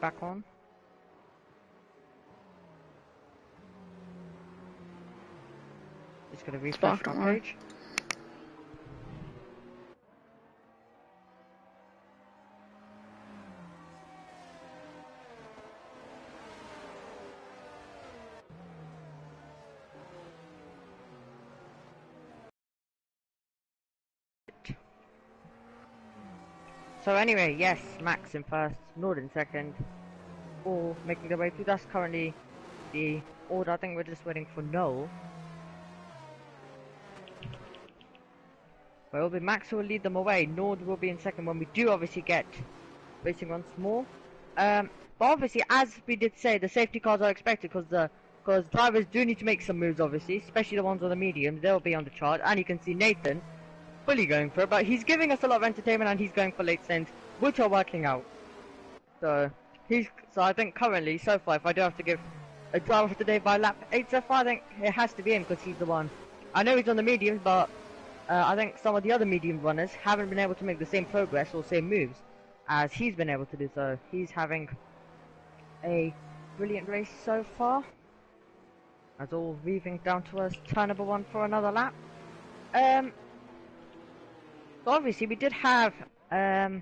back on. Just gonna refresh my page. So anyway, yes, Max in first, Nord in second, all making their way through. That's currently the order. I think we're just waiting for Noel. But it will be Max who will lead them away. Nord will be in second when we do obviously get racing once more. But obviously, as we did say, the safety cars are expected because drivers do need to make some moves, obviously, especially the ones on the mediums. They'll be on the chart, and you can see Nathan fully going for it, but he's giving us a lot of entertainment and he's going for late sends, which are working out. So I think currently, so far, if I do have to give a driver of the day by lap 8 so far, I think it has to be him because he's the one. I know he's on the mediums, but I think some of the other medium runners haven't been able to make the same progress or same moves as he's been able to do. So he's having a brilliant race so far. As all weaving down towards turn number 1 for another lap. So obviously we did have a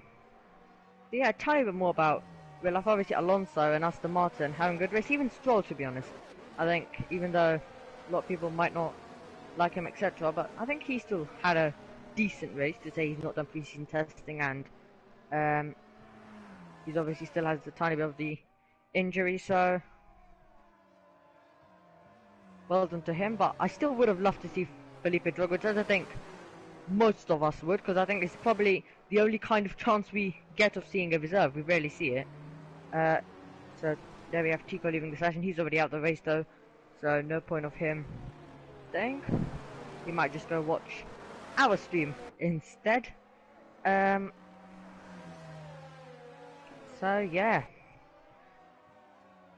tiny bit more about real life. Obviously Alonso and Aston Martin having a good race, even Stroll, to be honest. I think even though a lot of people might not like him, etc., but I think he still had a decent race, to say he's not done pre-season testing, and he's obviously still has a tiny bit of the injury, so well done to him. But I still would have loved to see Felipe Drugovich, as I think most of us would, because I think it's probably the only kind of chance we get of seeing a reserve. We rarely see it. So there we have Tico leaving the session. He's already out the race though, so no point of him staying. He might just go watch our stream instead. So yeah,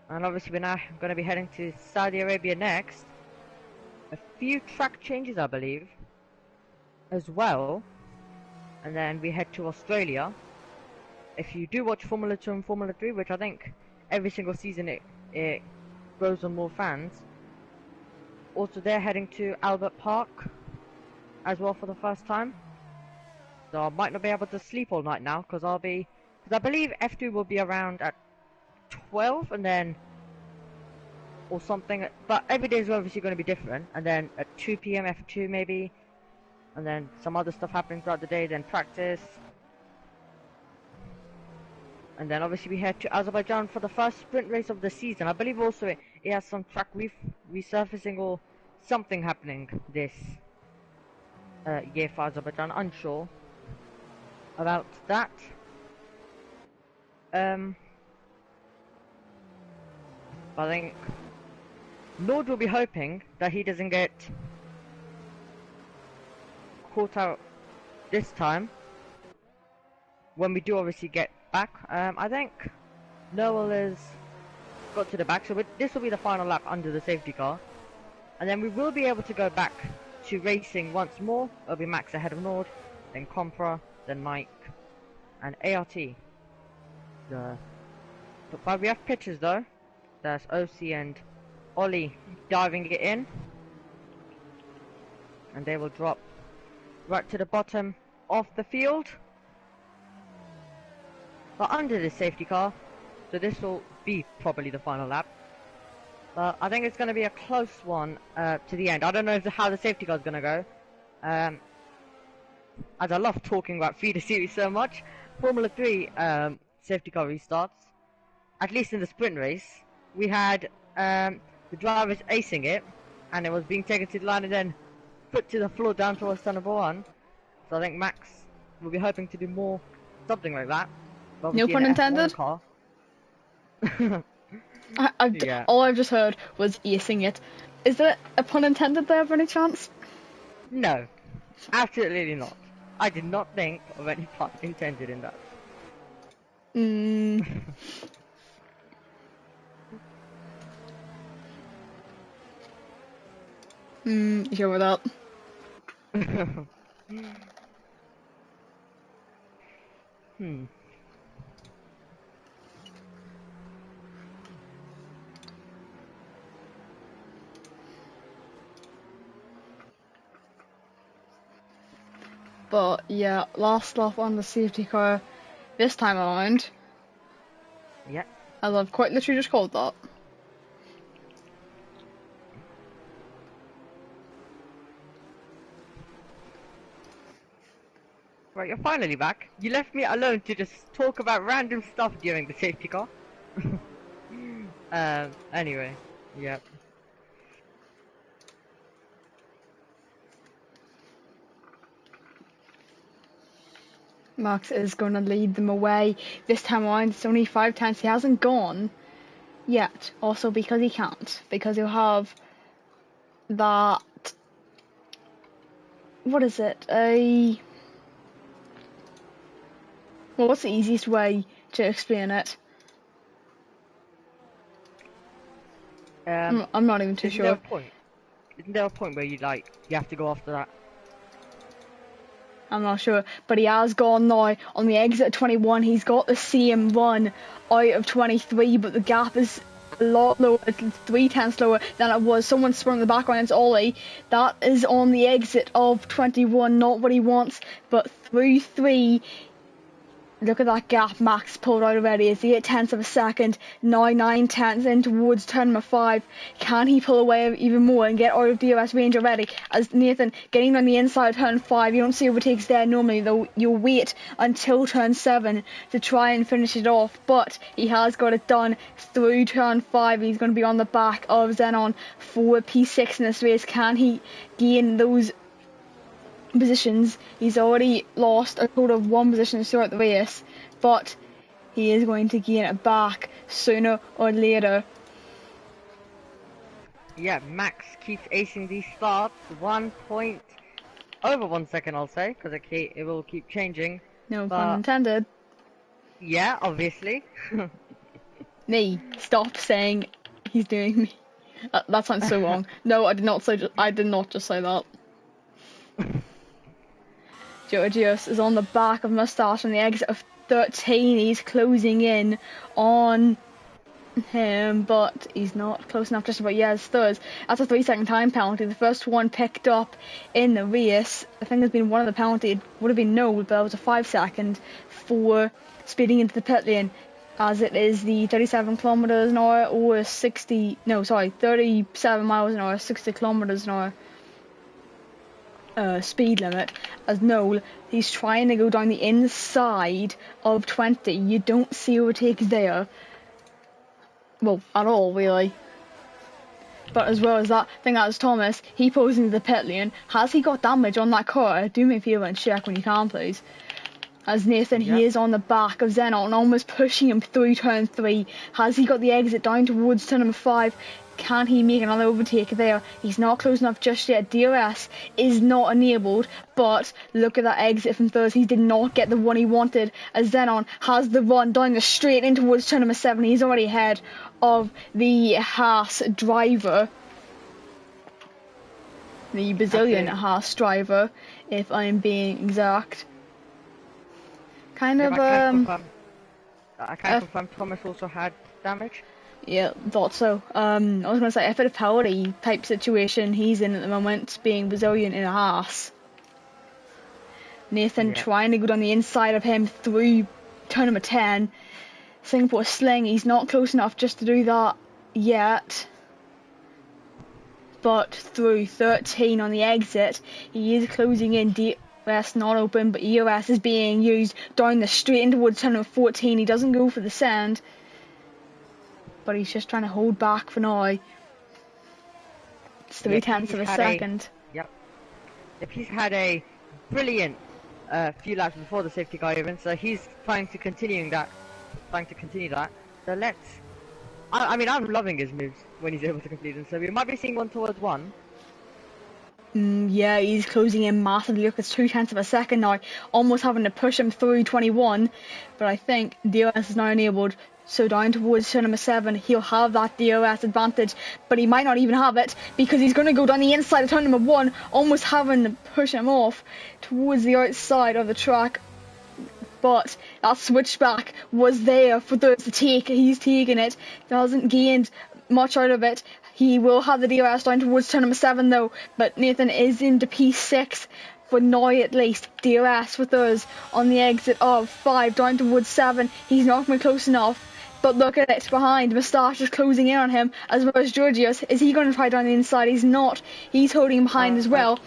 and obviously we're now going to be heading to Saudi Arabia next. A few track changes, I believe, as well, and then we head to Australia. If you do watch Formula 2 and Formula 3, which I think every single season it grows on more fans, also they're heading to Albert Park as well for the first time. So I might not be able to sleep all night now, because I believe F2 will be around at 12 and then or something, but every day is obviously going to be different, and then at 2 PM F2 maybe, and then some other stuff happening throughout the day, then practice. And then obviously we head to Azerbaijan for the first sprint race of the season. I believe also it has some track resurfacing or something happening this year for Azerbaijan. Unsure about that. I think Lord will be hoping that he doesn't get caught out this time when we do obviously get back. I think Noel has got to the back, so this will be the final lap under the safety car, and then we will be able to go back to racing once more. It'll be Max ahead of Nord, then Compra, then Mike, and ART. But we have pictures though. That's OC and Ollie diving it in, and they will drop right to the bottom of the field. But under the safety car, so this will be probably the final lap. But I think it's going to be a close one to the end. I don't know how the safety car is going to go. As I love talking about feeder series so much, Formula 3 safety car restarts, at least in the sprint race, we had the drivers acing it, and it was being taken to the line and then put to the floor down towards turn number 1. So I think Max will be hoping to do more, something like that. No pun intended. Car. Yeah. All I've just heard was acing it. Is there a pun intended there by any chance? No, absolutely not. I did not think of any pun intended in that. You sure with that? But yeah, last lap on the safety car this time around. Yeah. As I've quite literally just called that. Right, you're finally back. You left me alone to just talk about random stuff during the safety car. Anyway, yeah. Max is going to lead them away. This time around, it's only 5 times. He hasn't gone yet. Also because he can't. Because he'll have that... What is it? Well, what's the easiest way to explain it? I'm not even too sure. Isn't there a point where you have to go after that? I'm not sure, but he has gone now on the exit at 21. He's got the same run out of 23, but the gap is a lot lower. It's 3/10 lower than it was. Someone spun in the background. It's Ollie. That is on the exit of 21. Not what he wants, but through 3. Look at that gap Max pulled out already. It's 8/10 of a second. Now 9/10 in towards turn number 5. Can he pull away even more and get out of DRS range already? As Nathan getting on the inside of turn 5. You don't see overtakes there normally, though. You'll wait until turn 7 to try and finish it off. But he has got it done through turn 5. He's going to be on the back of Xenon for P6 in this race. Can he gain those positions? He's already lost a total of 1 position throughout the race, but he is going to gain it back sooner or later. Yeah, Max keeps acing these starts. 1 point over 1 second, I'll say, because it will keep changing. No pun intended. Yeah, obviously. Me, stop saying he's doing me. That sounds so wrong. No, I did not just say that. Georgios is on the back of Moustache on the exit of 13. He's closing in on him, but he's not close enough just about. Yes, third. That's a 3-second time penalty. The first one picked up in the race. I think there's been one of the penalty. It would have been no, but it was a 5-second for speeding into the pit lane, as it is the 37 kilometers an hour or 37 miles an hour, 60 kilometers an hour. Speed limit. As Noel, he's trying to go down the inside of 20. You don't see overtakes there, well, at all really. But as well as that, thing as Thomas, he pulls into the pit lane. Has he got damage on that car? Do me a favour and check when you can, please. As Nathan, he is on the back of Xenon, almost pushing him through turn 3. Has he got the exit down towards turn number 5? Can he make another overtake there? He's not close enough just yet. DRS is not enabled, but look at that exit from third. He did not get the one he wanted, as Xenon has the run down the straight in towards turn number 7. He's already ahead of the Haas driver. The Brazilian Haas driver, if I'm being exact. I can't confirm Thomas also had damage. Yeah, thought so. I was going to say, if it's a penalty type situation he's in at the moment, being Brazilian in a Haas. Nathan trying to go down the inside of him through turn number 10. Singapore Sling, he's not close enough just to do that yet. But through 13 on the exit, he is closing in. DRS not open, but EOS is being used down the straight in towards turn number 14. He doesn't go for the sand, but he's just trying to hold back for now. It's 3/10 of a second. If he's had a brilliant few laps before the safety car even, so he's trying to continue that. So let's. I mean, I'm loving his moves when he's able to complete them. So we might be seeing 1 towards 1. Yeah, he's closing in massively. Look, it's 2/10 of a second now. Almost having to push him through 21. But I think DRS is now enabled. So down towards turn number 7, he'll have that DRS advantage. But he might not even have it, because he's going to go down the inside of turn number 1. Almost having to push him off towards the outside of the track. But that switchback was there for those to take. He's taking it. Hasn't gained much out of it. He will have the DRS down towards turn number 7 though. But Nathan is into P6. for now at least. DRS with us on the exit of 5 down towards 7. He's not going to be close enough. But look at it behind. Moustache is closing in on him as well as Georgios. Is he going to try down the inside? He's not. He's holding him behind as well.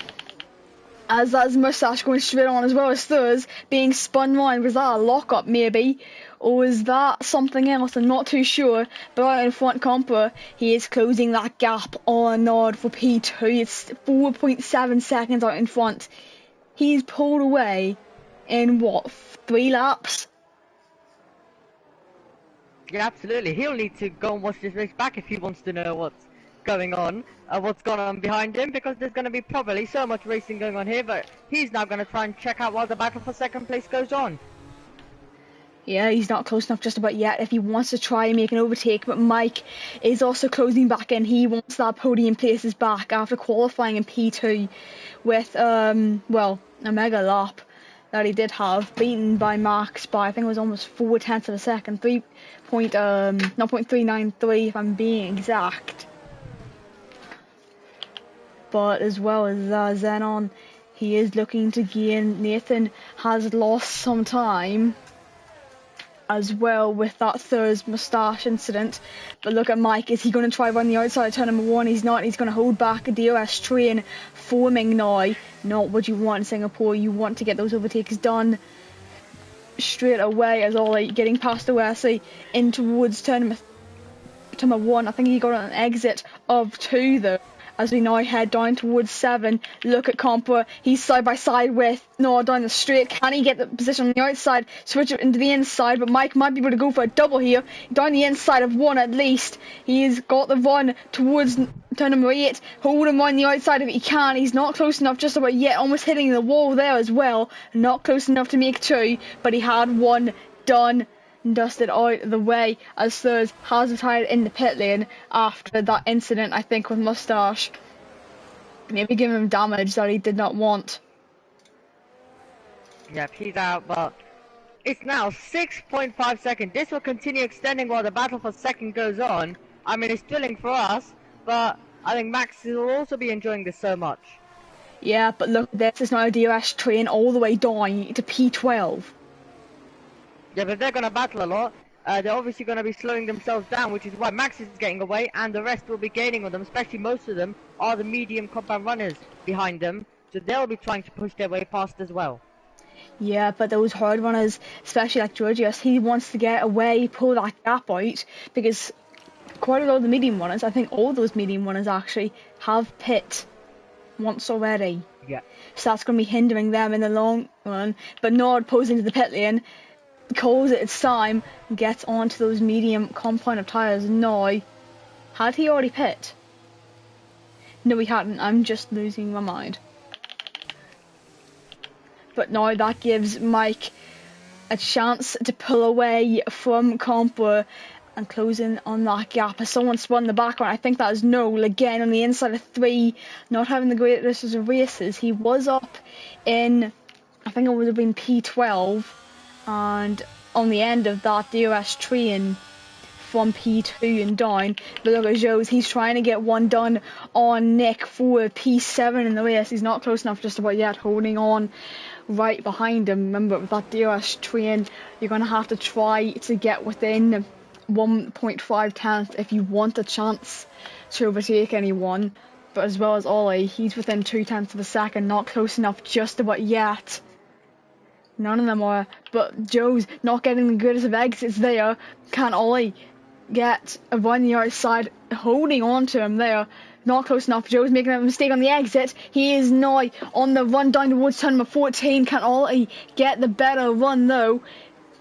As that's Moustache going straight on as well as Thurs being spun round. Was that a lock-up maybe? Or was that something else? I'm not too sure. But out in front, Compa, he is closing that gap on Nod for P2. It's 4.7 seconds out in front. He's pulled away in what, 3 laps? Yeah, absolutely. He'll need to go and watch this race back if he wants to know what's going on, what's going on behind him, because there's going to be probably so much racing going on here, but he's now going to try and check out while the battle for second place goes on. Yeah, he's not close enough just about yet if he wants to try and make an overtake, but Mike is also closing back in. He wants that podium places back after qualifying in P2 with, well, a mega lap that he did have, beaten by Max by I think it was almost 0.4 of a second, 0.393 if I'm being exact. But as well as Zenon, he is looking to gain. Nathan has lost some time as well with that Thurs Moustache incident. But look at Mike, is he going to try run the outside of turn number 1? He's not. He's going to hold back a DRS train forming now. Not what you want in Singapore. You want to get those overtakes done straight away as all like getting past the Wesley in towards turn number 1. I think he got an exit of 2 though. As we now head down towards 7, look at Compa. He's side by side with Noah down the straight. Can he get the position on the outside? Switch it into the inside, but Mike might be able to go for a double here. Down the inside of 1 at least. He's got the run towards turn number 8. Hold him on the outside if he can. He's not close enough just about yet. Almost hitting the wall there as well. Not close enough to make 2, but he had 1 done. Dusted out of the way as Thurs has retired in the pit lane after that incident, I think, with Moustache. Maybe giving him damage that he did not want. Yep, he's out, but it's now 6.5 seconds. This will continue extending while the battle for second goes on. I mean, it's thrilling for us, but I think Max will also be enjoying this so much. Yeah, but look, this is now a DRS train all the way down to P12. Yeah, but they're going to battle a lot. They're obviously going to be slowing themselves down, which is why Max is getting away, and the rest will be gaining on them, especially most of them are the medium compound runners behind them, so they'll be trying to push their way past as well. Yeah, but those hard runners, especially like Georgios, he wants to get away, pull that gap out, because quite a lot of the medium runners, I think all those medium runners actually, have pit once already. Yeah. So that's going to be hindering them in the long run, but Nord pulls into the pit lane, calls it its time, gets onto those medium compound of tyres now. Had he already pit? No, he hadn't. I'm just losing my mind. But now that gives Mike a chance to pull away from Compa and close in on that gap as someone spun the background. I think that is Noel again on the inside of 3, not having the greatest of races. He was up in, I think it would have been P12. And on the end of that DRS train from P2 and down, but look at Joe's, he's trying to get 1 done on Nick for P7 in the race. He's not close enough just about yet, holding on right behind him. Remember, with that DRS train, you're going to have to try to get within 1.5 tenths if you want a chance to overtake anyone. But as well as Ollie, he's within 2 tenths of a second, not close enough just about yet. None of them are, but Joe's not getting the greatest of exits there. Can't Ollie get around the outside, holding on to him there. Not close enough. Joe's making a mistake on the exit. He is now on the run down towards turn number 14. Can't Ollie get the better run though.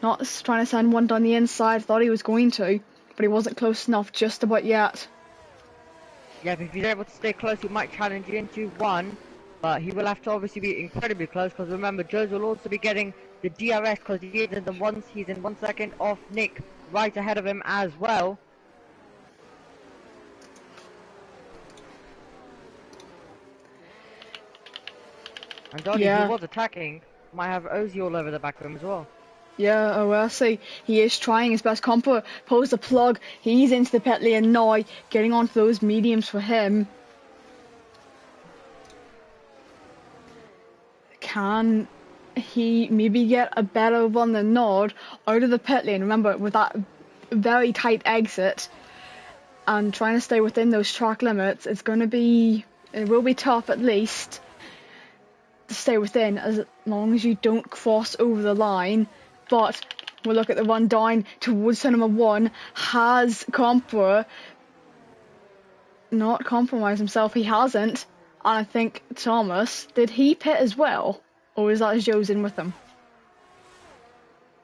Not trying to send 1 down the inside. Thought he was going to, but he wasn't close enough just about yet. Yeah, if he's able to stay close, he might challenge you into 1. But he will have to obviously be incredibly close, because remember, Joe's will also be getting the DRS, because he's in 1 second off Nick, right ahead of him as well. And Donnie, who was attacking, might have Ozzy all over the back of him as well. Yeah, oh well, see, he is trying his best. Compa pulls the plug, he's into the pit lane now, getting onto those mediums for him. can he maybe get a better run than Nord out of the pit lane? Remember, with that very tight exit and trying to stay within those track limits, it will be tough at least to stay within as long as you don't cross over the line. But we'll look at the run down towards turn number 1. Has Conqueror not compromised himself? He hasn't. And I think Thomas, did he pit as well? Or is that Joe's in with him?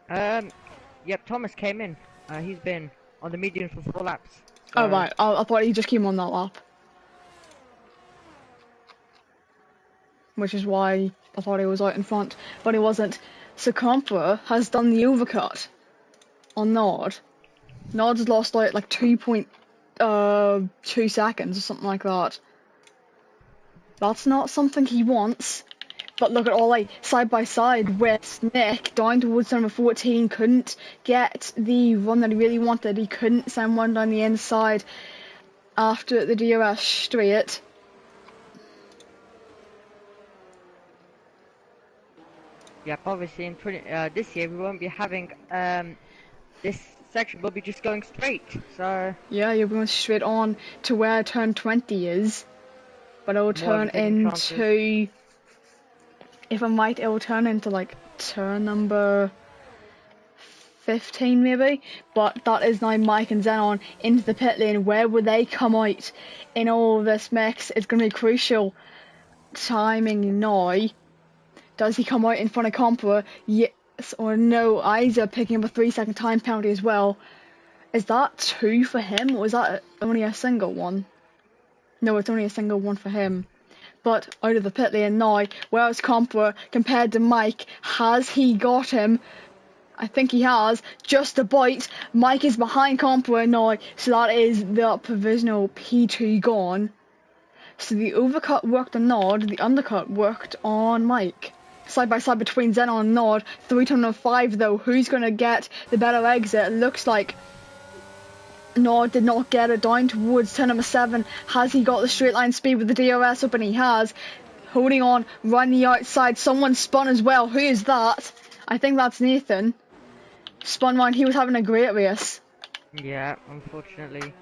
Yep, Thomas came in. He's been on the median for 4 laps. So... Oh right, I thought he just came on that lap. Which is why I thought he was out in front, but he wasn't. So Conqueror has done the overcut on Nord. Nord's lost like 2.2 seconds or something like that. That's not something he wants. But look at all side by side with Nick down towards number 14. Couldn't get the run that he really wanted. He couldn't send one down the inside after the DRS straight. Yep, obviously in this year we won't be having this section will be just going straight, so... Yeah, you're going straight on to where turn 20 is. But it'll turn into... If I'm right, it'll turn into like turn number 15 maybe. But that is now Mike and Xenon into the pit lane. Where will they come out in all this mix? It's going to be crucial timing now. Does he come out in front of Conqueror? Yes or no? Isa picking up a 3-second time penalty as well. Is that 2 for him, or is that only a single one? No, it's only a single one for him. But out of the pit lane now, where's Conqueror compared to Mike? Has he got him? I think he has. Just about. Mike is behind Conqueror now, so that is the provisional P2 gone. So the overcut worked on Nord, the undercut worked on Mike. Side by side between Xenon and Nord. 3 to 5 though. Who's going to get the better exit? It looks like Nord did not get it down towards turn number 7. Has he got the straight line speed with the DRS up? And he has. Holding on, round the outside. Someone spun as well. Who is that? I think that's Nathan. Spun round. He was having a great race. Yeah, unfortunately.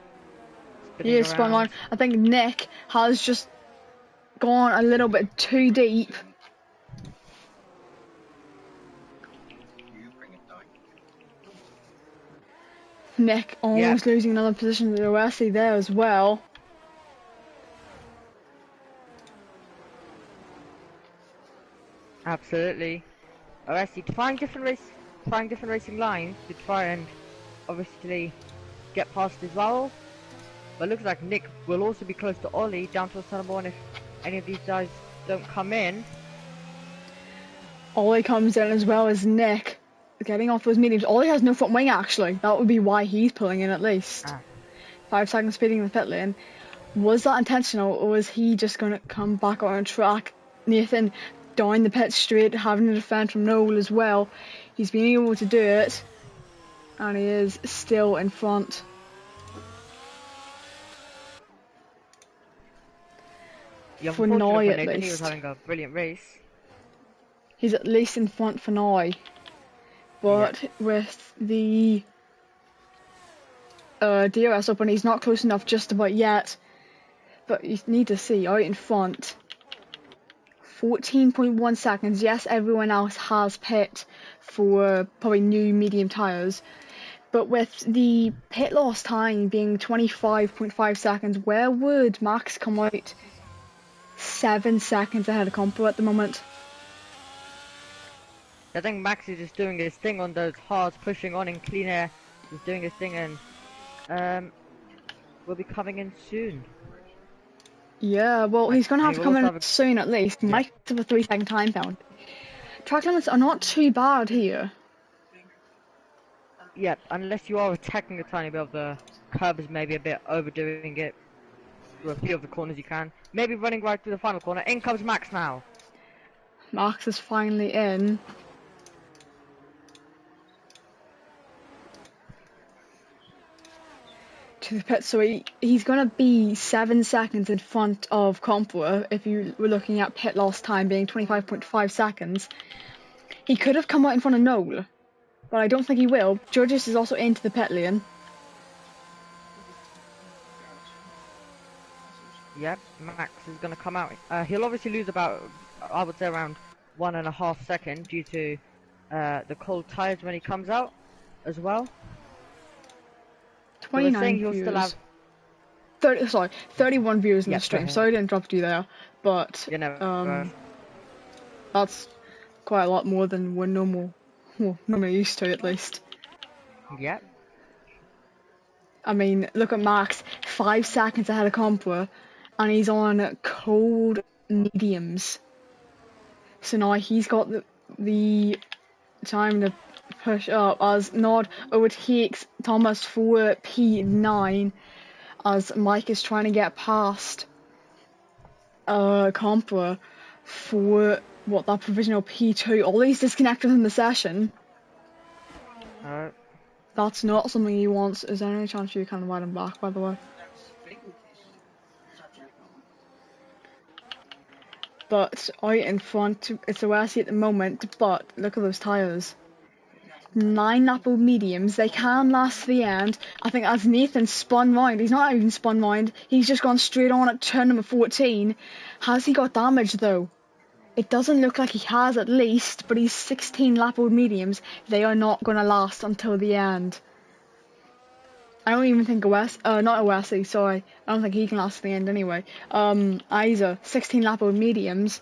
He is spun round. I think Nick has just gone a little bit too deep. Nick almost losing another position to the Wesley there as well. Absolutely. Wesley trying different racing lines to try and obviously get past as well. But it looks like Nick will also be close to Ollie down to turn number 1 if any of these guys don't come in. Ollie comes in as well as Nick. Getting off those mediums. Ollie has no front wing actually. That would be why he's pulling in at least. 5 seconds speeding in the pit lane. Was that intentional, or was he just going to come back on track? Nathan down the pit straight, having to defend from Noel as well. He's been able to do it, and he is still in front. Yeah, for now at Nathan, least. he was having a brilliant race. He's at least in front for now. But with the DRS up, and he's not close enough just about yet. But you need to see out in front. 14.1 seconds. Yes, everyone else has pit for probably new medium tyres. But with the pit loss time being 25.5 seconds, where would Max come out? 7 seconds ahead of Compo at the moment. I think Max is just doing his thing on those hards, pushing on in clean air. Just doing his thing, and will be coming in soon. Yeah, well, he's going to have to come in soon at least. Yeah. Might have a 3-second time bound. Track limits are not too bad here. Yeah, unless you are attacking a tiny bit of the curbs, maybe a bit overdoing it. Through a few of the corners you can. Maybe running right through the final corner. In comes Max now. Max is finally in. to the pit, so he's going to be 7 seconds in front of Compler if you were looking at pit loss time being 25.5 seconds. He could have come out in front of Noel, but I don't think he will. Georges is also into the pit lane. Yep, Max is going to come out. He'll obviously lose about, I would say, around 1.5 seconds due to the cold tires when he comes out as well. 29 so views. Still have 31 views in the stream. Sorry to interrupt you there, but that's quite a lot more than we're normally used to, at least. Yep. I mean, look at Max, 5 seconds ahead of Compler, and he's on cold mediums. So now he's got the time to push up as Nod overtakes Thomas for P9 as Mike is trying to get past Compler for that provisional P2. All these disconnected from the session. That's not something he wants. Is there any chance you can ride him back, by the way? But out in front, it's Oasis at the moment, but look at those tyres. 9 apple mediums, they can last to the end. I think as Nathan spun round, he's not even spun round, he's just gone straight on at turn number 14. Has he got damage though? It doesn't look like he has, at least, but he's 16 lap old mediums. They are not going to last until the end. I don't even think not Oasis, sorry. I don't think he can last to the end anyway. Isa, 16 lap old mediums.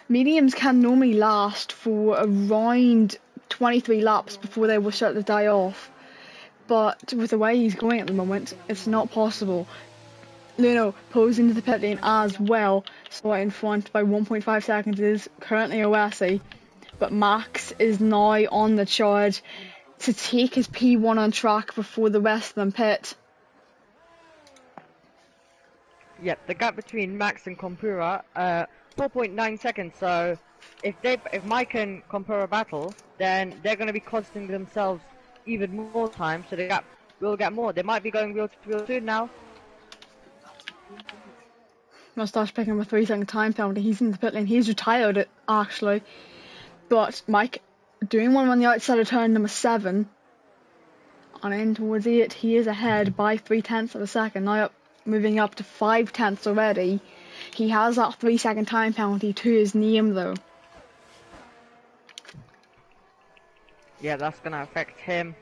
Mediums can normally last for around 23 laps before they will start to die off. But with the way he's going at the moment, it's not possible. Luno pulls into the pit lane as well, so in front by 1.5 seconds is currently Oasis, but Max is now on the charge to take his P1 on track before the rest of them pit. Yep, the gap between Max and Compura, 4.9 seconds, so if Mike and Compura battle, then they're going to be costing themselves even more time, so the gap will get more. They might be going real to real soon now. Mustache picking up a 3-second time penalty. He's in the pit lane. He's retired, actually. But Mike doing one on the outside of turn number 7. And in towards 8, he is ahead by 0.3 of a second. Now moving up to 0.5 already. He has that 3-second time penalty to his name, though. Yeah, that's going to affect him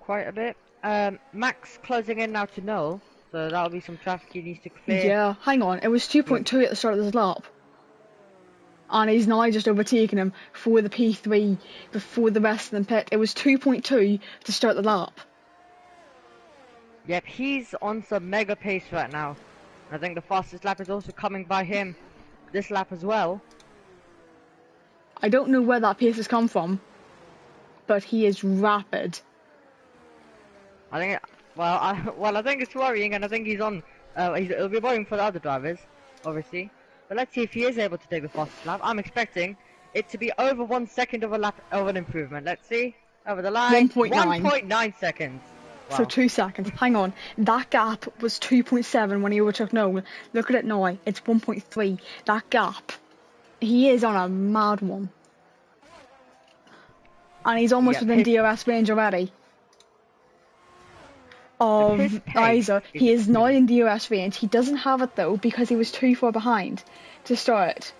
quite a bit. Max closing in now to Noel, so that'll be some traffic he needs to clear. Yeah, hang on. It was 2.2 at the start of this lap. And he's now just overtaken him for the P3 before the rest of them pit. It was 2.2 to start the lap. Yep, he's on some mega pace right now. I think the fastest lap is also coming by him this lap as well. I don't know where that pace has come from, but he is rapid. I think, I think it's worrying, and I think he's on. He'll be worrying for the other drivers, obviously. But let's see if he is able to take the fastest lap. I'm expecting it to be over 1 second of a lap of an improvement. Let's see over the line. 1.9 seconds. Wow. So 2 seconds. Hang on. That gap was 2.7 when he overtook Noel. Look at it now. It's 1.3. That gap. He is on a mad one. And he's almost within DRS range already. Of Isa. He is now in DRS range. He doesn't have it though because he was too far behind to start.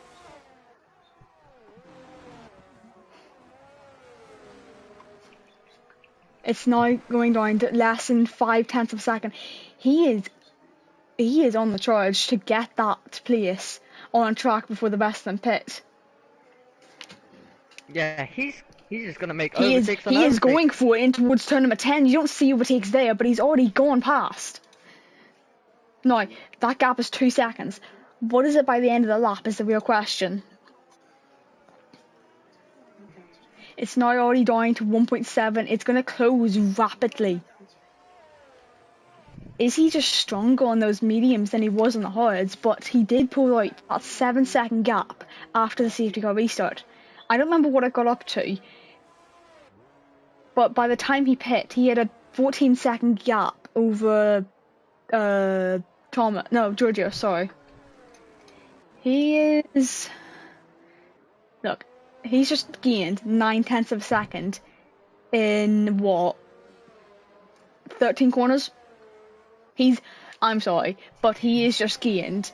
It's now going down to less than 0.5 of a second. He is on the charge to get that place on track before the rest of them pit. Yeah, he's just gonna make overtakes. He is going for it in towards turn number 10. You don't see overtakes there, but he's already gone past. Now, that gap is 2 seconds. What is it by the end of the lap is the real question. It's now already down to 1.7. It's going to close rapidly. Is he just stronger on those mediums than he was on the hards? But he did pull out that 7-second gap after the safety car restart. I don't remember what it got up to. But by the time he pit, he had a 14-second gap over Giorgio, sorry. He is... Look, he's just gained 9/10 of a second in, what, 13 corners? I'm sorry, but he is just gained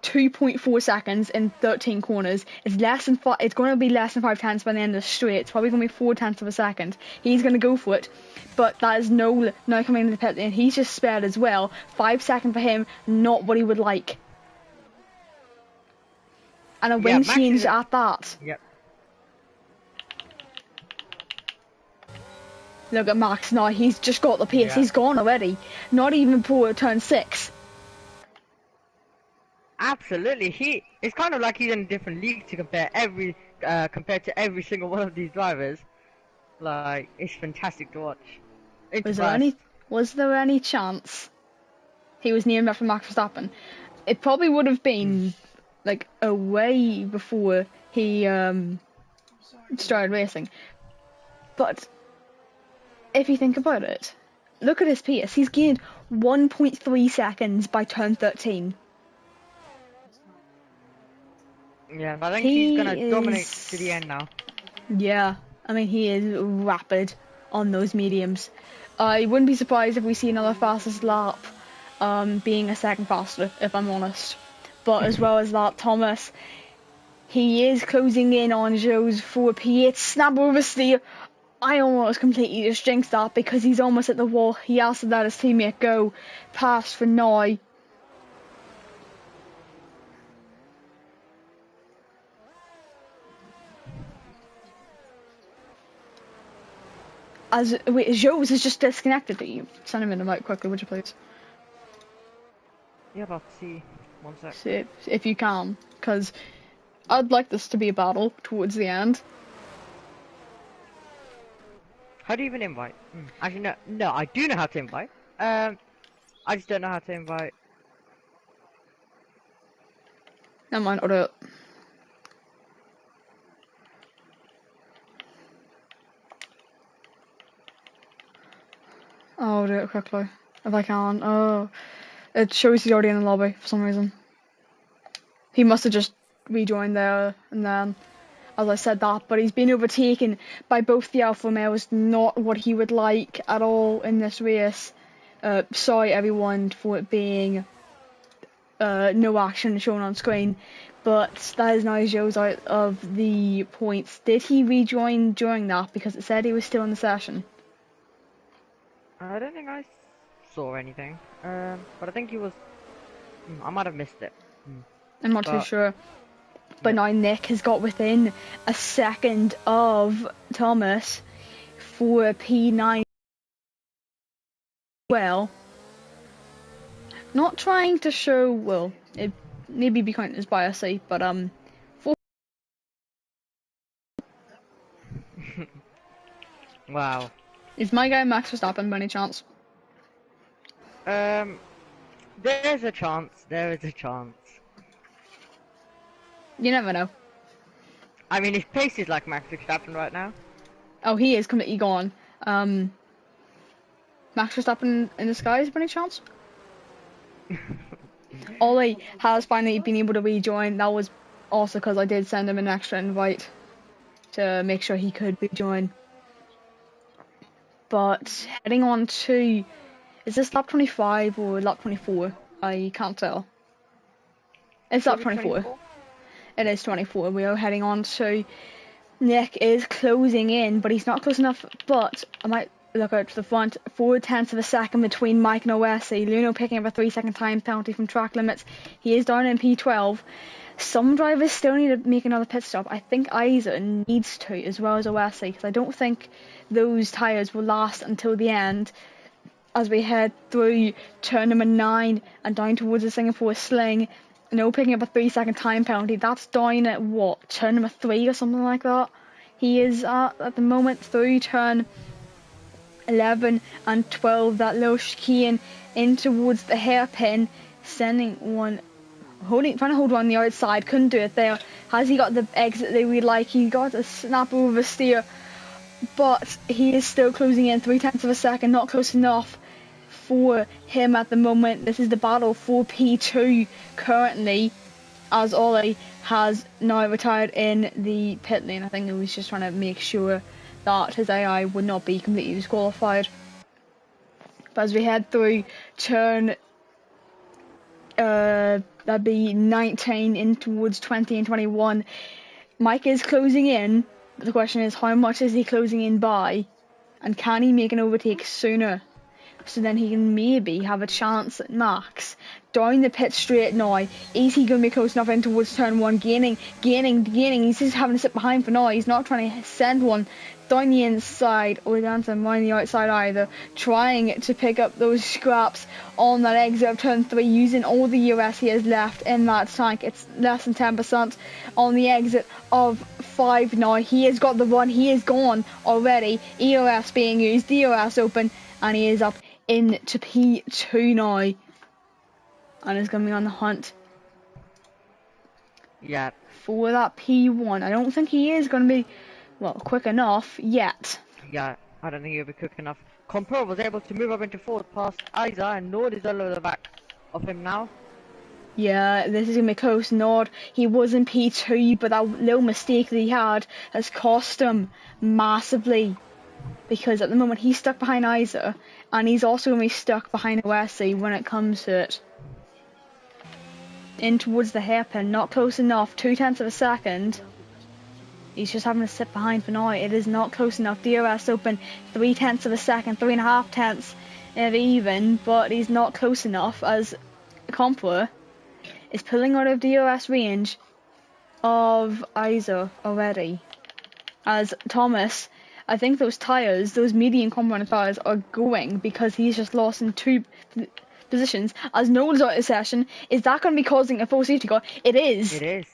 2.4 seconds in 13 corners. It's going to be less than 5/10 by the end of the straight. It's probably going to be 4/10 of a second. He's going to go for it, but that is now coming into the pit, and he's just spared as well. 5 seconds for him, not what he would like. And a wing change at that. Yep. Look at Max now, he's just got the pace, Yeah. He's gone already. Not even before turn 6. Absolutely, it's kind of like he's in a different league to compared to every single one of these drivers. Like, it's fantastic to watch. Was there any chance he was near enough for Max Verstappen? It probably would have been like a way before he started racing. But if you think about it, look at his pace. He's gained 1.3 seconds by turn 13. Yeah, I think he's gonna dominate to the end now. Yeah, I mean, he is rapid on those mediums. I wouldn't be surprised if we see another fastest lap being a second faster, if I'm honest. But as well as that, Thomas, he is closing in on Joe's 4P8 snap over steer. I almost completely just jinxed that because he's almost at the wall. He has to let his teammate go past for now. Joe's is just disconnected. You send him in the mic quickly, would you please? Yeah, about to see. 1 sec. See if you can, because I'd like this to be a battle towards the end. How do you even invite? Actually, no, I do know how to invite. I just don't know how to invite. Never mind, I'll do it. I'll do it quickly, if I can. Oh, it shows he's already in the lobby for some reason. He must have just rejoined there, and then, as I said that, but he's been overtaken by both the Alfa Romeos, not what he would like at all in this race. Sorry everyone for it being no action shown on screen, but that is now Joe's out of the points. Did he rejoin during that? Because it said he was still in the session. I don't think I saw anything. But I think he was. I might have missed it. I'm not too sure. But now Nick has got within a second of Thomas for P9. Well, not trying to show, well, it maybe be counted as biasy, but Wow. Is my guy Max Verstappen by any chance? There's a chance. There is a chance. You never know. I mean, his pace is like Max Verstappen right now. Oh, he is completely gone. Max Verstappen in the skies by any chance? Ollie has finally been able to rejoin. That was also because I did send him an extra invite to make sure he could rejoin. But heading on to, is this lap 25 or lap 24? I can't tell. It's lap 24. It is 24. We are heading on to, Nick is closing in, but he's not close enough. But I might look out to the front. 4/10 of a second between Mike and Oesi. Luno picking up a 3-second time penalty from track limits. He is down in P12. Some drivers still need to make another pit stop. I think Isa needs to, as well as Oesi, because I don't think those tyres will last until the end. As we head through turn number 9 and down towards the Singapore Sling. No picking up a 3-second time penalty. That's down at what, turn number 3 or something like that. He is at the moment through turn 11 and 12. That little chicane in towards the hairpin, sending one, trying to hold one on the outside. Couldn't do it there. Has he got the exit that we'd like? He got a snap over steer. but he is still closing in 3/10 of a second, not close enough for him at the moment. This is the battle for P2 currently, as Ollie has now retired in the pit lane. I think he was just trying to make sure that his AI would not be completely disqualified. But as we head through turn, that'd be 19 in towards 20 and 21, Mike is closing in, but the question is how much is he closing in by, and can he make an overtake sooner? So then he can maybe have a chance at Max. Down the pit straight now. Is he going to be close enough in towards turn 1? Gaining. He's just having to sit behind for now. He's not trying to send one down the inside or down to mine the outside either. Trying to pick up those scraps on that exit of turn 3 using all the EOS he has left in that tank. It's less than 10% on the exit of 5 now. He has got the run. He is gone already. EOS being used. DOS open. And he is up into P2 now, and is going to be on the hunt for that P1. I don't think he is going to be, well, quick enough yet. Yeah, I don't think he'll be quick enough. Compro was able to move up into 4th past Isa, and Nord is all over the back of him now. Yeah, this is going to be close. Nord, he was in P2, but that little mistake that he had has cost him massively. Because at the moment he's stuck behind Isa, and he's also going to be stuck behind Wesley when it comes to it. In towards the hairpin, not close enough, 0.2 of a second. He's just having to sit behind for now. It is not close enough. DRS open, 0.3 of a second, 3.5 tenths of even, but he's not close enough as Compler is pulling out of DRS range of Isa already. As Thomas, I think those tyres, those medium component tyres, are going because he's just lost in 2 positions. As Noel's out of the session, is that going to be causing a full safety car? It is. It is.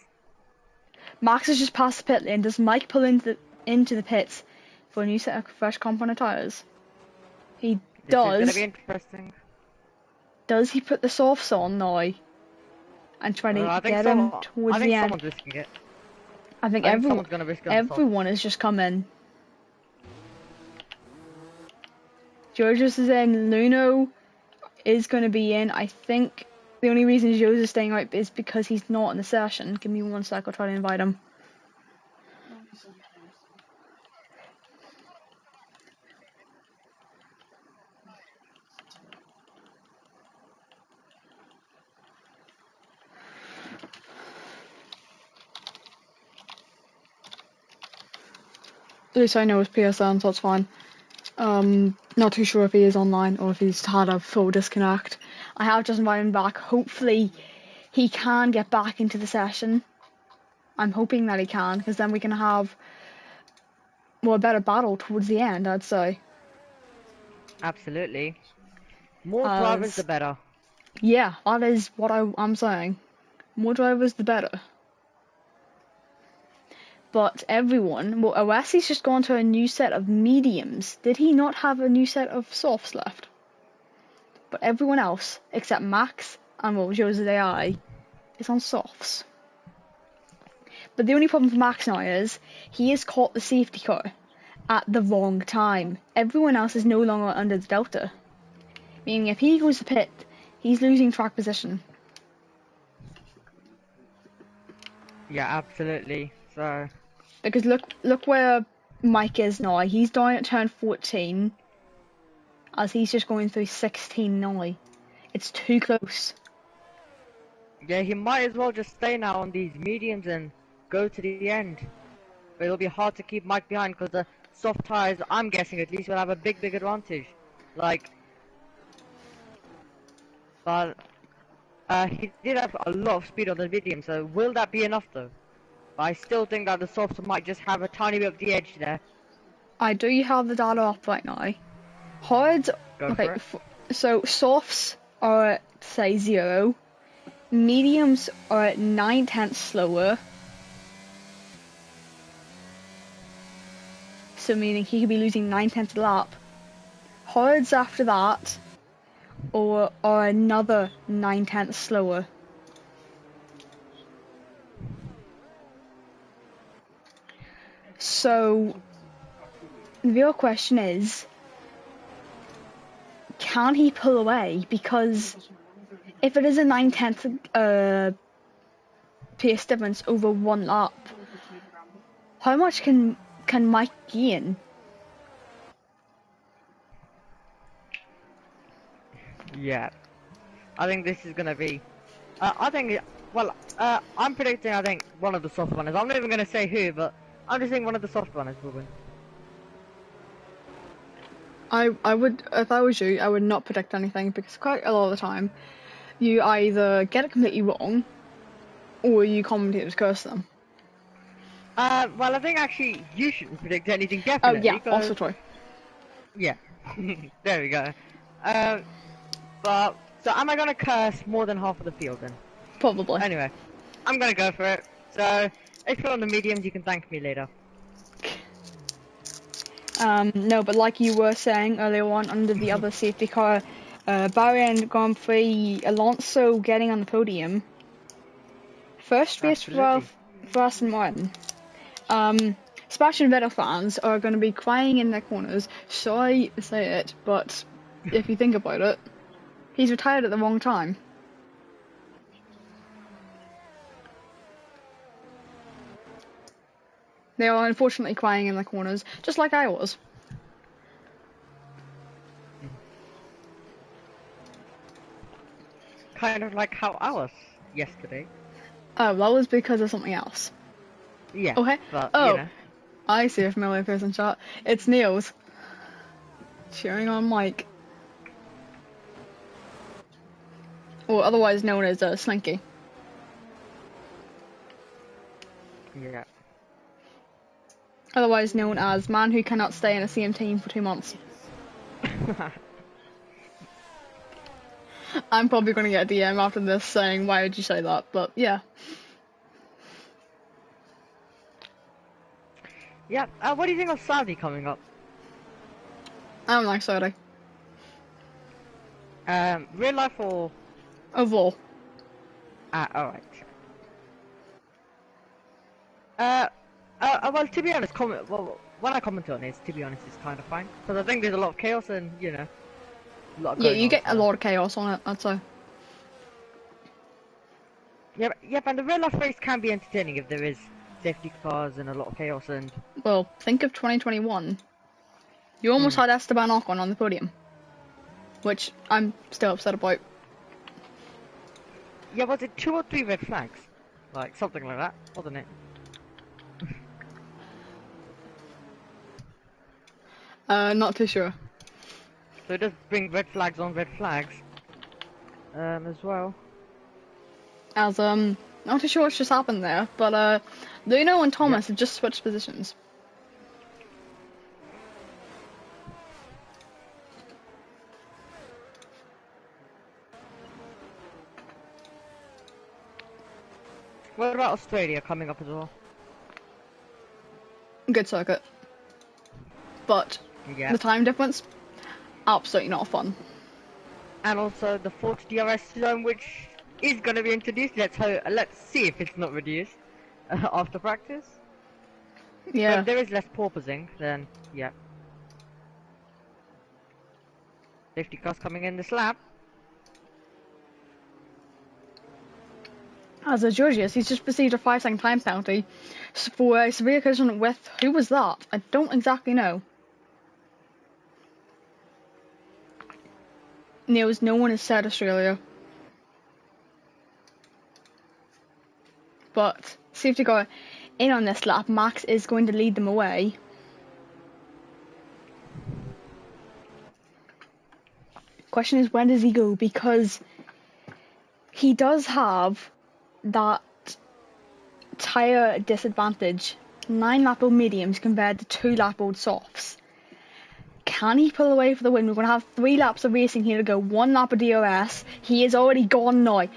Max has just passed the pit lane. Does Mike pull into the pits for a new set of fresh component tyres? He does. This is going to be interesting. Does he put the softs on now and try to get him towards the end? I think someone's risking it. I think someone's going to risk it. Everyone has just come in. Georgios is in. Luno is going to be in. I think the only reason Joe's is staying out is because he's not in the session. Give me 1 sec, I'll try to invite him. At least I know his PSN, so it's fine. Not too sure if he is online or if he's had a full disconnect. I have just invited him back. Hopefully he can get back into the session. I'm hoping that he can, because then we can have, well, a better battle towards the end, I'd say. Absolutely. More drivers, the better. Yeah, that is what I'm saying. More drivers, the better. But everyone, well, Oasi's just gone to a new set of mediums. Did he not have a new set of softs left? But everyone else, except Max and, well, Joe's AI, is on softs. But the only problem for Max now is he has caught the safety car at the wrong time. Everyone else is no longer under the delta. Meaning if he goes to pit, he's losing track position. Yeah, absolutely. So because look where Mike is now. He's down at turn 14 as he's just going through 16 now. It's too close. Yeah, he might as well just stay now on these mediums and go to the end. But it'll be hard to keep Mike behind because the soft tires, I'm guessing at least, will have a big advantage. Like, but he did have a lot of speed on the medium, so will that be enough though? I still think that the softs might just have a tiny bit of the edge there. I do have the data up right now. Hards, okay, so softs are at, say, 0. Mediums are at 9/10 slower. So meaning he could be losing 9/10 a lap. Hards after that are another 9/10 slower. So The real question is, can he pull away? Because if it is a 9/10 pace difference over one lap, how much can Mike gain? Yeah, I think this is gonna be. I'm predicting. I think one of the soft runners. I'm not even gonna say who, but I'm just saying one of the soft runners will win. I would, if I was you, I would not predict anything because quite a lot of the time, you either get it completely wrong, or you commentators curse them. Well, I think actually you shouldn't predict anything Oh definitely. yeah, also true. Yeah, there we go. But so am I gonna curse more than half of the field then? Probably. Anyway, I'm gonna go for it. So if you're on the mediums, you can thank me later. No, but like you were saying earlier on, under the other safety car, Bahrain Grand Prix, Alonso getting on the podium. First race for Aston Martin. Sebastian Vettel fans are going to be crying in their corners. Sorry to say it, but if you think about it, he's retired at the wrong time. They are unfortunately crying in their corners, just like I was. Kind of like how I was yesterday. Oh, that was because of something else. Yeah. Okay. But, Oh, you know. I see a familiar person shot. It's Niels. Cheering on Mike. Or otherwise known as Slinky. Yeah. Otherwise known as man who cannot stay in the same team for 2 months. I'm probably going to get a DM after this saying, why would you say that? But yeah. Yeah. What do you think of Saudi coming up? I don't like Saudi. Real life or? Overall. Alright. Well, to be honest, when I comment on it, to be honest, it's kind of fine. Because I think there's a lot of chaos and, you know, a lot Yeah, going you on, get so. a lot of chaos on it, I'd say. Yeah, and the real life race can be entertaining if there is safety cars and a lot of chaos and... Well, think of 2021. You almost had Esteban Ocon on the podium. Which I'm still upset about. Yeah, was it 2 or 3 red flags? Like, something like that, wasn't it? Not too sure. So it does bring red flags on red flags. As well. As, not too sure what's just happened there, but, Luna and Thomas have just switched positions. What about Australia coming up as well? Good circuit. But, the time difference, absolutely not fun. And also the 4th DRS zone, which is going to be introduced. Let's see if it's not reduced after practice. Yeah. But if there is less porpoising, then yeah. Safety cars coming in this lap. As a Georgius, he's just received a 5-second time penalty for a severe collision with... Who was that? I don't exactly know. No one has said Australia. But safety car in on this lap. Max is going to lead them away. Question is, when does he go? Because he does have that tyre disadvantage. 9 lap old mediums compared to 2 lap old softs. Can he pull away for the win? We're going to have 3 laps of racing here to go. 1 lap of DRS. He is already gone now.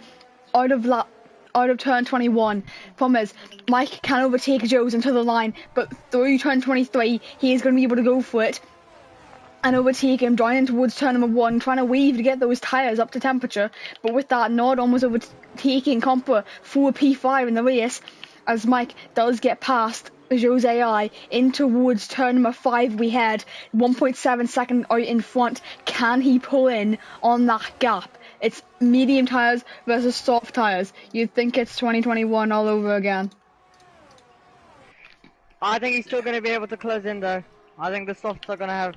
Out of turn 21. Problem is, Mike can overtake Joe's into the line, but through turn 23, he is going to be able to go for it and overtake him, driving towards turn number 1, trying to weave to get those tyres up to temperature. But with that, Nordon was overtaking Compa for P5 in the race, as Mike does get past Jose I in towards turn number 5 we head, 1.7 second out in front. Can he pull in on that gap? It's medium tyres versus soft tyres. You'd think it's 2021 all over again. I think he's still going to be able to close in though. I think the softs are going to have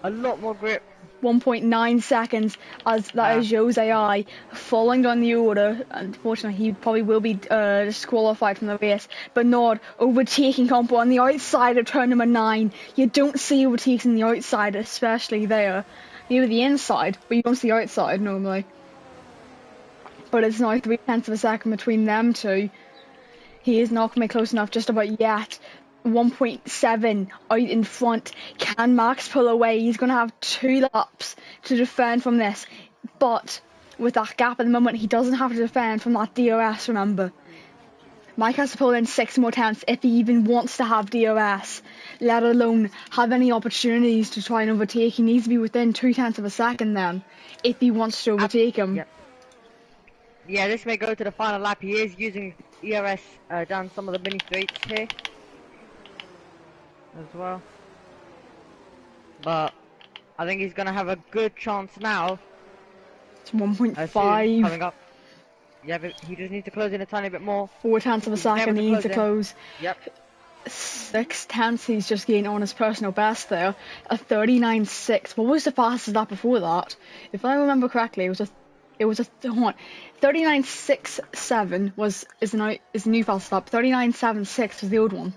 a lot more grip. 1.9 seconds as that is Jose I falling down the order. Unfortunately, he probably will be disqualified from the race. Bernard overtaking Compo on the outside of turn number 9. You don't see overtakes on the outside, especially there. Maybe the inside, but you don't see outside normally. But it's now 0.3 of a second between them two. He is not going to be close enough just about yet. 1.7 out in front. Can Max pull away? He's going to have 2 laps to defend from this. But with that gap at the moment, he doesn't have to defend from that DRS, remember. Mike has to pull in 6 more tenths if he even wants to have DRS, let alone have any opportunities to try and overtake. He needs to be within 0.2 of a second then, if he wants to overtake him. Yeah, this may go to the final lap. He is using ERS down some of the mini straights here as well. But I think he's going to have a good chance now. It's 1.5. Coming up. Yeah, but he just needs to close in a tiny bit more. 0.4 of a second he needs to close. Yep. 6 tenths he's just gained on his personal best there. A 39.6. What was the fastest lap before that? If I remember correctly, it was a 39.67 is the new fastest lap. 39.76 was the old one.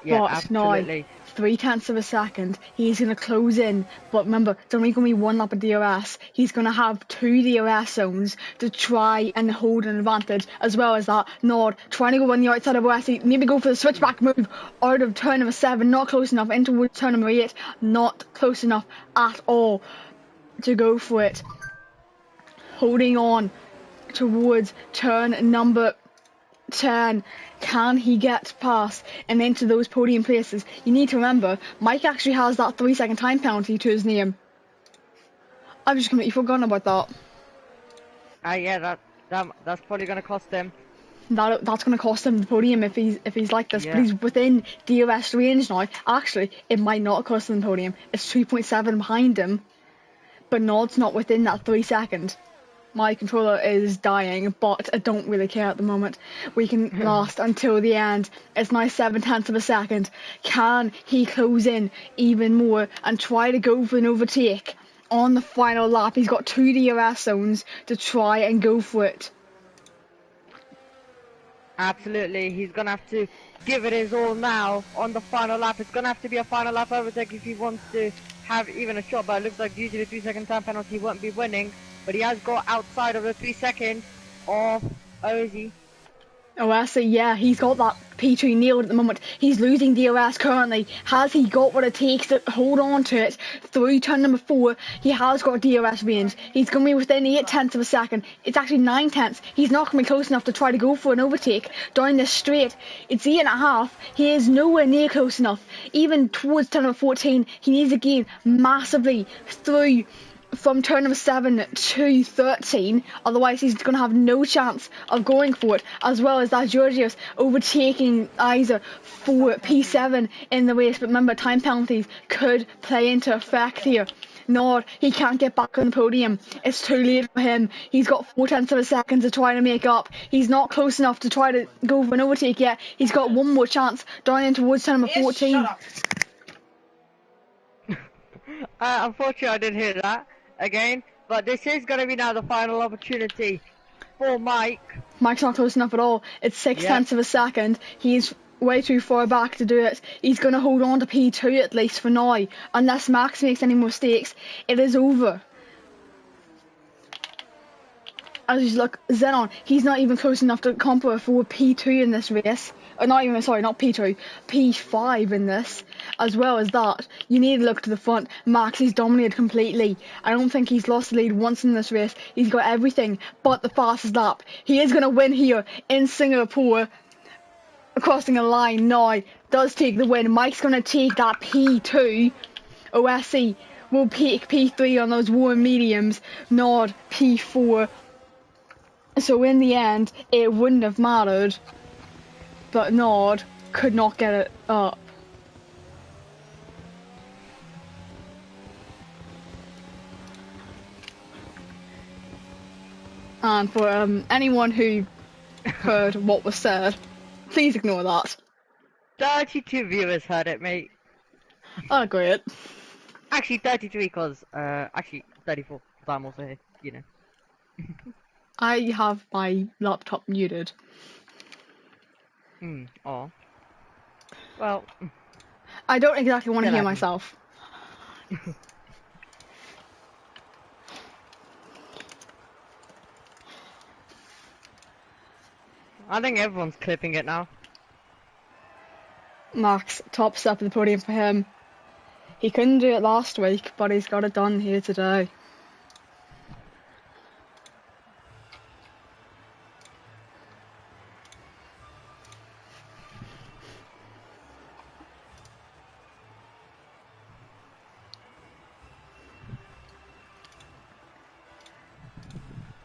Yeah, but absolutely. Now, 0.3 of a second, he's going to close in. But remember, it's only going to be 1 lap of DRS. He's going to have 2 DRS zones to try and hold an advantage. As well as that, Nord trying to go on the outside of Wesley. Maybe go for the switchback move out of turn number 7. Not close enough. Into turn number 8. Not close enough at all to go for it. Holding on towards turn number 10. Can he get past and into those podium places? You need to remember, Mike actually has that 3-second time penalty to his name. I've just completely forgotten about that. Yeah, that's probably going to cost him. That's going to cost him the podium if he's like this. Yeah. But he's within DRS range now. Actually, it might not cost him the podium. It's 2.7 behind him. But Nod's not within that 3 seconds. My controller is dying, but I don't really care at the moment. We can last until the end. It's now 0.7 of a second. Can he close in even more and try to go for an overtake on the final lap? He's got 2 DRS zones to try and go for it. Absolutely, he's going to have to give it his all now on the final lap. It's going to have to be a final lap overtake if he wants to have even a shot, but it looks like due to the 3-second time penalty he won't be winning. But he has got outside of the 3 seconds of Ozzy. Oh, I see, yeah, he's got that P2 nailed at the moment. He's losing DRS currently. Has he got what it takes to hold on to it through turn number 4? He has got DRS range. He's going to be within 0.8 of a second. It's actually 9 tenths. He's not going to be close enough to try to go for an overtake down this straight. It's 8.5. He is nowhere near close enough. Even towards turn number 14, he needs to gain massively through from turn number 7 to 13, otherwise he's going to have no chance of going for it. As well as that, Georgios overtaking Isa for P7 in the race, but remember, time penalties could play into effect here. Nord, he can't get back on the podium. It's too late for him. He's got 0.4 of a second to try to make up. He's not close enough to try to go for an overtake yet. He's got one more chance down in towards turn number 14. Unfortunately, I didn't hear that again, but this is going to be now the final opportunity for Mike. Mike's not close enough at all. It's 0.6 of a second. He's way too far back to do it. He's going to hold on to P2 at least for now. Unless Max makes any mistakes, it is over. As you look, Xenon, he's not even close enough to compare for P2 in this race. Not P2, P5 in this. As well as that, you need to look to the front. Max, he's dominated completely. I don't think he's lost the lead once in this race. He's got everything but the fastest lap. He is going to win here in Singapore. Crossing a line now, does take the win. Mike's going to take that P2. OSC will pick P3 on those warm mediums. Nod P4. So in the end, it wouldn't have mattered. but Nord could not get it up. And for anyone who heard what was said, please ignore that. 32 viewers heard it, mate. I agree it. Actually, 33 because, actually 34 because I'm also here, you know. I have my laptop muted. Oh. Well, I don't exactly want to still hear happy. myself. I think everyone's clipping it now. Max, top step of the podium for him. He couldn't do it last week, but he's got it done here today.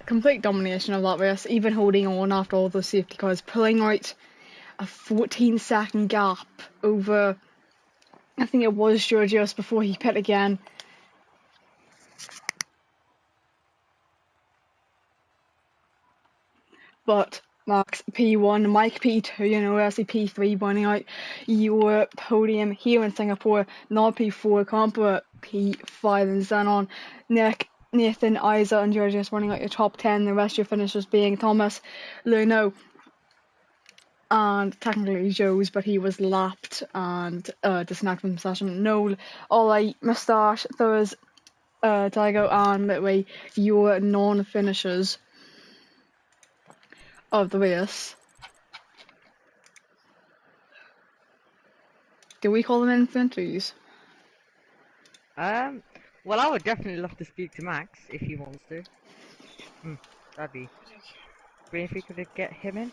Complete domination of that race, even holding on after all those safety cars, pulling out a 14-second gap over, I think it was Georgios before he pit again. But Max P1, Mike P2 and OSC P3 winning out your podium here in Singapore. Nod P4, Compa P5 and Xenon. Nathan, Isa and Georgios running out your top 10. The rest of your finishers being Thomas, Luno and technically Joe's, but he was lapped and disconnected from the session. Noel, Ollie, Moustache, Thurs, Daigo and Midway, your non-finishers of the race. Do we call them infantries? Well, I would definitely love to speak to Max if he wants to. That'd be great if we could get him in.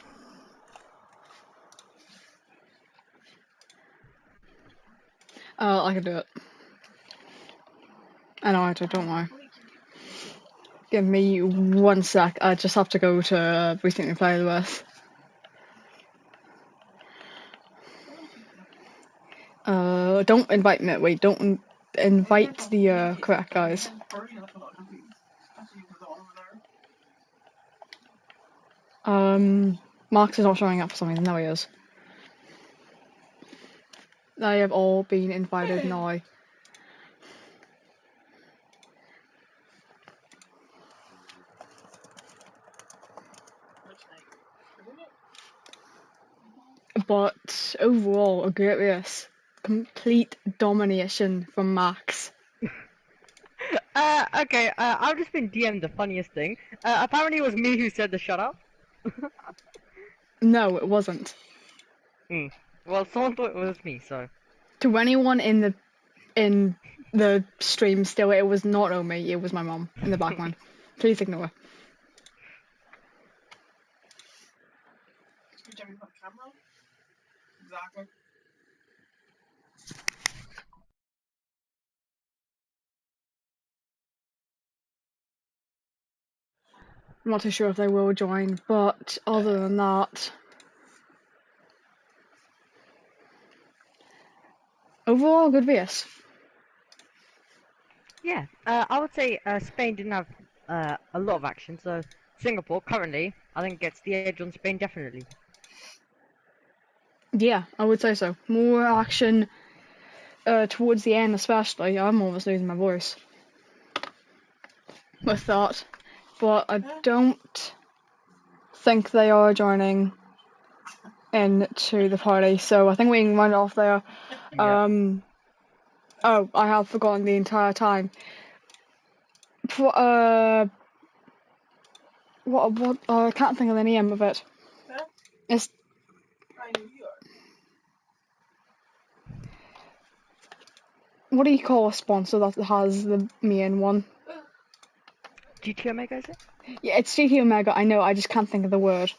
I can do it. I know I do, don't worry. Give me 1 sec, I just have to go to recently played with. Don't invite me, wait, don't invite the correct guys. Marx is not showing up for some reason, no he is. They have all been invited now. But overall, a great race. Complete domination from Max. Okay, I've just been DM'd the funniest thing. Apparently it was me who said the shut up. No, it wasn't. Well, someone thought it was me, so. To anyone in the stream still, it was not me, it was my mom in the background. Please ignore. Exactly. I'm not too sure if they will join, but other than that, overall good race. Yeah, I would say Spain didn't have a lot of action, so Singapore currently, I think, gets the edge on Spain definitely. Yeah, I would say so. More action towards the end, especially. I'm almost losing my voice with that, but I don't think they are joining into the party, so I think we can run it off there. Yeah. Oh, I have forgotten the entire time. What? I can't think of the name of it. Huh? It's New York. what do you call a sponsor that has the main one? GT Omega, is it? Yeah, it's GT Omega. I know. I just can't think of the word.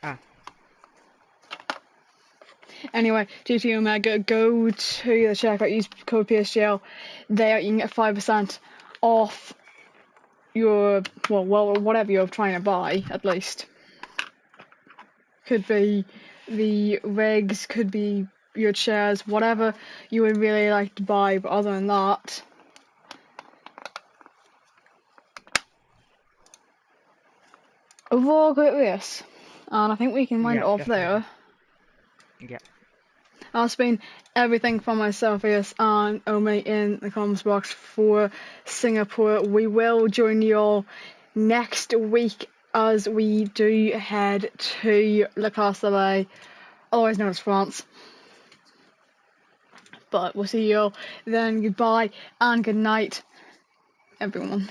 Ah. Anyway, GT Omega, go to the checkout, use code PSGL. There you can get 5% off your, well, whatever you're trying to buy, at least. could be the rigs, could be your chairs, whatever you would really like to buy. But other than that, overall great race, and I think we can wind it Yeah, off definitely. there. Yeah. That's been everything from myself, yes, and Omi in the comments box for Singapore. We will join you all next week as we do head to La Classe de Bay, otherwise known as France. But we'll see you all then. Goodbye and good night, everyone.